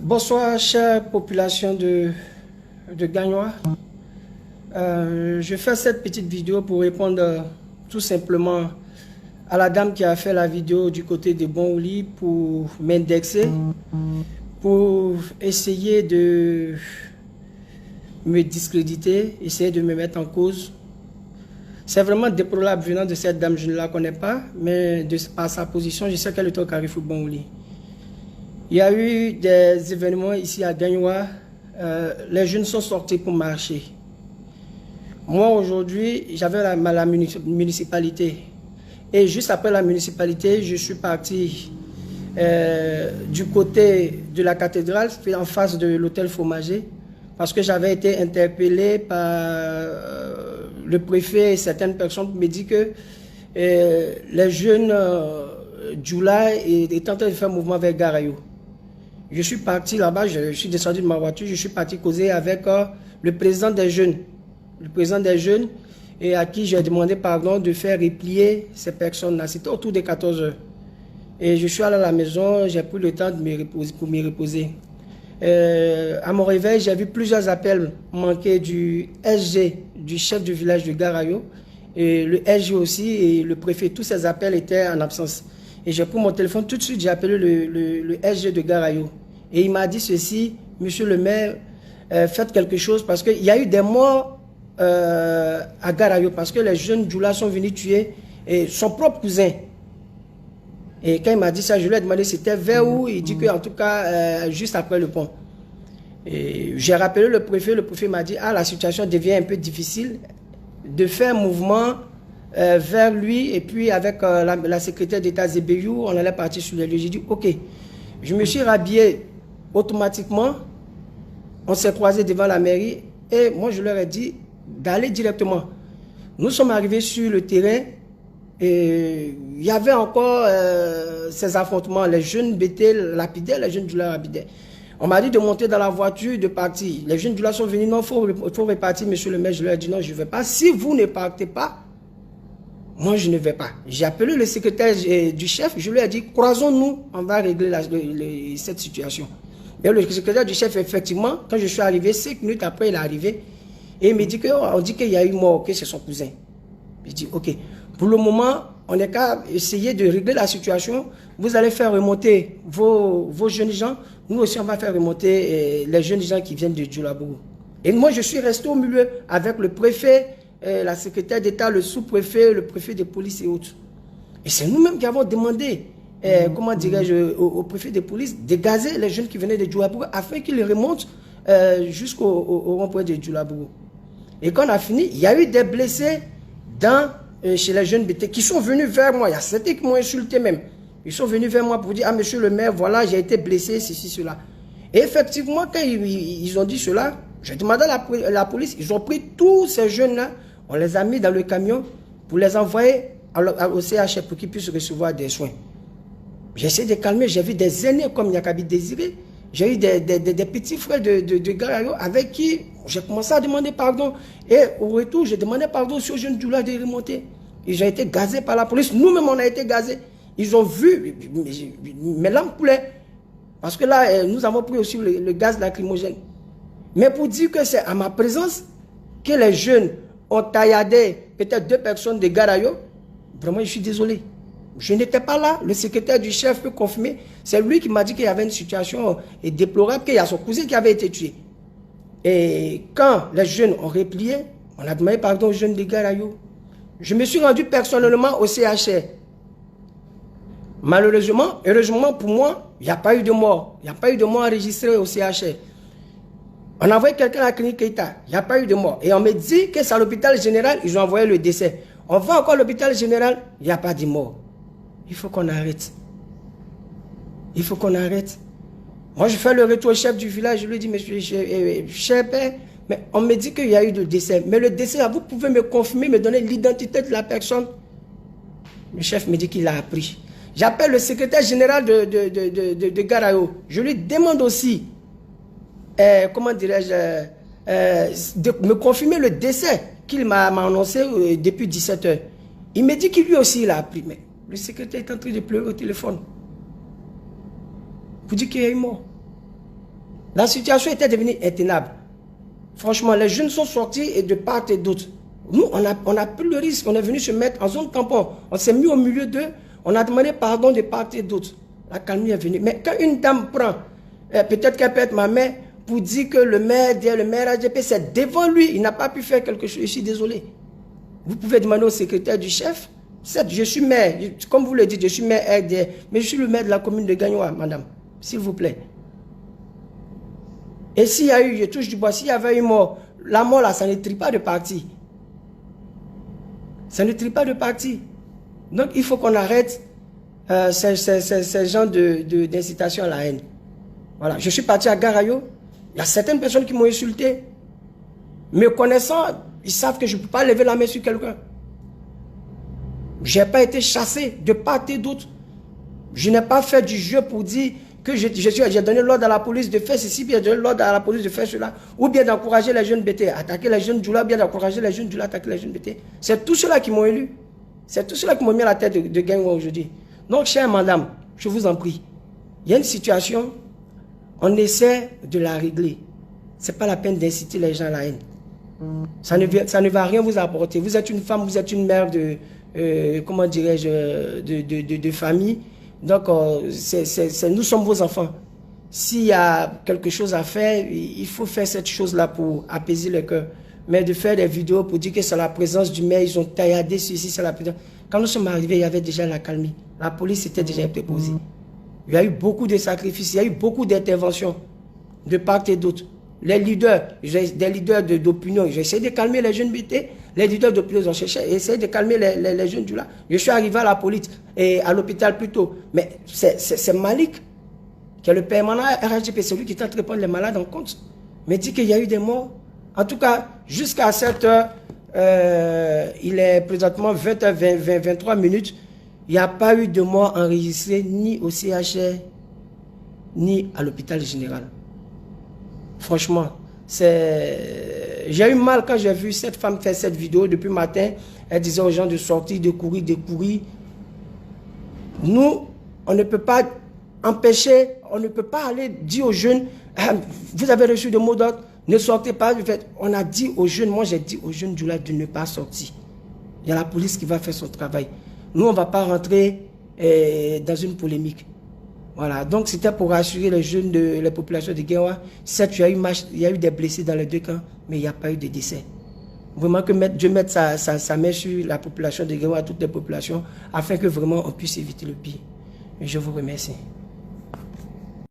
Bonsoir, chère population de Gagnois. Je fais cette petite vidéo pour répondre tout simplement à la dame qui a fait la vidéo du côté de Bonhoulli pour m'indexer, pour essayer de me discréditer, essayer de me mettre en cause. C'est vraiment déplorable venant de cette dame, je ne la connais pas, mais par sa position, je sais qu'elle est au Carrefour Bonhoulli. Il y a eu des événements ici à Gagnois, les jeunes sont sortis pour marcher. Moi aujourd'hui, j'avais la municipalité. Et juste après la municipalité, je suis parti du côté de la cathédrale, en face de l'hôtel Fromager, parce que j'avais été interpellé par le préfet et certaines personnes qui me disent que les jeunes Djoula étaient en train de faire un mouvement vers Garayo. Je suis parti là-bas, je suis descendu de ma voiture, je suis parti causer avec le président des jeunes. Le président des jeunes, et à qui j'ai demandé pardon de faire replier ces personnes-là. C'était autour de 14 heures. Et je suis allé à la maison, j'ai pris le temps de me reposer, pour me reposer. À mon réveil, j'ai vu plusieurs appels manqués du SG, du chef du village de Garayo, et le SG aussi, et le préfet. Tous ces appels étaient en absence. Et j'ai pris mon téléphone, tout de suite, j'ai appelé le SG de Garayo. Et il m'a dit ceci: monsieur le maire, faites quelque chose, parce qu'il y a eu des morts à Garayo, parce que les jeunes Djoula sont venus tuer son propre cousin. Et quand il m'a dit ça, je lui ai demandé c'était vers où. Il dit qu'en tout cas, juste après le pont. J'ai rappelé le préfet m'a dit ah, la situation devient un peu difficile, de faire un mouvement vers lui, et puis avec la secrétaire d'État Zébéyou, on allait partir sur les lieux. J'ai dit ok. Je me suis rhabillé automatiquement, on s'est croisés devant la mairie, et moi je leur ai dit d'aller directement. Nous sommes arrivés sur le terrain, et il y avait encore ces affrontements, les jeunes BT lapidaient, les jeunes Djoula lapidaient. On m'a dit de monter dans la voiture, de partir. Les jeunes Djoula sont venus, non, il faut repartir, monsieur le maire. Je leur ai dit non, je ne vais pas. Si vous ne partez pas, moi je ne vais pas. J'ai appelé le secrétaire du chef, je lui ai dit croisons-nous, on va régler cette situation. Et le secrétaire du chef, effectivement, quand je suis arrivé, 5 minutes après, il est arrivé, et il me dit qu'on dit qu'il y a eu mort, que c'est son cousin. Je dis ok, pour le moment, on n'est qu'à essayer de régler la situation. Vous allez faire remonter vos jeunes gens, nous aussi on va faire remonter les jeunes gens qui viennent de Djoulabougou. Et moi je suis resté au milieu avec le préfet, la secrétaire d'État, le sous-préfet, le préfet de police et autres. Et c'est nous-mêmes qui avons demandé, comment dirais-je, au préfet de police de gazer les jeunes qui venaient de Djoulabougou afin qu'ils remontent jusqu'au rond-point de Djoulabougou. Et quand on a fini, il y a eu des blessés chez les jeunes BT qui sont venus vers moi. Il y a certains qui m'ont insulté même. Ils sont venus vers moi pour dire ah monsieur le maire, voilà, j'ai été blessé, ceci, cela. Et effectivement, quand ils ont dit cela, j'ai demandé à la police, ils ont pris tous ces jeunes-là, on les a mis dans le camion pour les envoyer au CHF pour qu'ils puissent recevoir des soins. J'ai essayé de calmer, j'ai vu des aînés comme Yakabi Désiré, j'ai eu des petits frères de Garayo avec qui j'ai commencé à demander pardon. Et au retour, j'ai demandé pardon aux jeunes Djoula de remonter. Ils ont été gazés par la police, nous-mêmes on a été gazés. Ils ont vu, mes lampes coulaient. Parce que là, nous avons pris aussi le gaz lacrymogène. Mais pour dire que c'est à ma présence que les jeunes ont tailladé peut-être 2 personnes de Garayo, vraiment je suis désolé. Je n'étais pas là, le secrétaire du chef peut confirmer. C'est lui qui m'a dit qu'il y avait une situation déplorable, qu'il y a son cousin qui avait été tué. Et quand les jeunes ont replié, on a demandé pardon aux jeunes de Garayo. Je me suis rendu personnellement au CHR. Malheureusement, heureusement pour moi, il n'y a pas eu de mort. Il n'y a pas eu de mort enregistrée au CHR. On a envoyé quelqu'un à la clinique Keita. Il n'y a pas eu de mort. Et on me dit que c'est à l'hôpital général, ils ont envoyé le décès. On va encore à l'hôpital général, il n'y a pas de mort. Il faut qu'on arrête. Il faut qu'on arrête. Moi, je fais le retour au chef du village. Je lui dis, monsieur, cher père, mais on me dit qu'il y a eu de décès. Mais le décès, vous pouvez me confirmer, me donner l'identité de la personne. Le chef me dit qu'il a appris. J'appelle le secrétaire général de Garayo. Je lui demande aussi, comment dirais-je, de me confirmer le décès qu'il m'a annoncé depuis 17 heures. Il me dit qu'il lui aussi il a appris. Mais le secrétaire est en train de pleurer au téléphone. Pour dire qu'il y a eu mort. La situation était devenue intenable. Franchement, les jeunes sont sortis et de part et d'autre. Nous, on a pris le risque, on est venu se mettre en zone tampon. On s'est mis au milieu d'eux, on a demandé pardon de part et d'autre. La calmie est venue. Mais quand une dame prend, peut-être qu'elle peut être ma mère, pour dire que le maire AGP, c'est devant lui, il n'a pas pu faire quelque chose, je suis désolé. Vous pouvez demander au secrétaire du chef, certes, je suis maire, comme vous le dites, je suis maire RDR, mais je suis le maire de la commune de Gagnoa, madame, s'il vous plaît. Et s'il y a eu, je touche du bois, s'il y avait eu mort, la mort là, ça ne trie pas de parti. Ça ne trie pas de parti. Donc il faut qu'on arrête ces genres d'incitation à la haine. Voilà, je suis parti à Garayo, il y a certaines personnes qui m'ont insulté. Me connaissant, ils savent que je ne peux pas lever la main sur quelqu'un. Je n'ai pas été chassé de part et d'autre. Je n'ai pas fait du jeu pour dire que j'ai donné l'ordre à la police de faire ceci, puis j'ai donné l'ordre à la police de faire cela, ou bien d'encourager les jeunes BT, attaquer les jeunes Djoula, ou bien d'encourager les jeunes Djoula, attaquer les jeunes BT. C'est tout cela qui m'ont élu. C'est tout cela qui m'ont mis à la tête de Gagnoa aujourd'hui. Donc, chère madame, je vous en prie, il y a une situation, on essaie de la régler. Ce n'est pas la peine d'inciter les gens à la haine. Ça ne va rien vous apporter. Vous êtes une femme, vous êtes une mère comment dirais-je, de famille. Donc, nous sommes vos enfants. S'il y a quelque chose à faire, il faut faire cette chose-là pour apaiser le cœur. Mais de faire des vidéos pour dire que c'est la présence du maire, ils ont tailladé ceci, c'est la présence. Quand nous sommes arrivés, il y avait déjà la calmie. La police était déjà préposée. Il y a eu beaucoup de sacrifices, il y a eu beaucoup d'interventions de part et d'autre. Les leaders, des leaders d'opinion, j'ai essayé de calmer les jeunes BT, les leaders d'opinion ont essayé de calmer les jeunes du là. Je suis arrivé à la police et à l'hôpital plus tôt. Mais c'est Malik, qui est le permanent RHDP, c'est lui qui est en train de prendre les malades en compte. Mais dit qu'il y a eu des morts. En tout cas, jusqu'à cette heure, il est présentement 23 minutes. Il n'y a pas eu de mort enregistrée ni au CHR, ni à l'hôpital général. Franchement, j'ai eu mal quand j'ai vu cette femme faire cette vidéo depuis le matin. Elle disait aux gens de sortir, de courir, de courir. Nous, on ne peut pas empêcher, on ne peut pas aller dire aux jeunes, vous avez reçu des mots d'ordre, ne sortez pas. On a dit aux jeunes, moi j'ai dit aux jeunes Djoula de ne pas sortir. Il y a la police qui va faire son travail. Nous, on ne va pas rentrer dans une polémique. Voilà, donc c'était pour rassurer les jeunes, les populations de Gagnoa. Certes, il y a eu des blessés dans les deux camps, mais il n'y a pas eu de décès. Vraiment que Dieu mette sa main sur la population de Gagnoa, toutes les populations, afin que vraiment on puisse éviter le pire. Je vous remercie.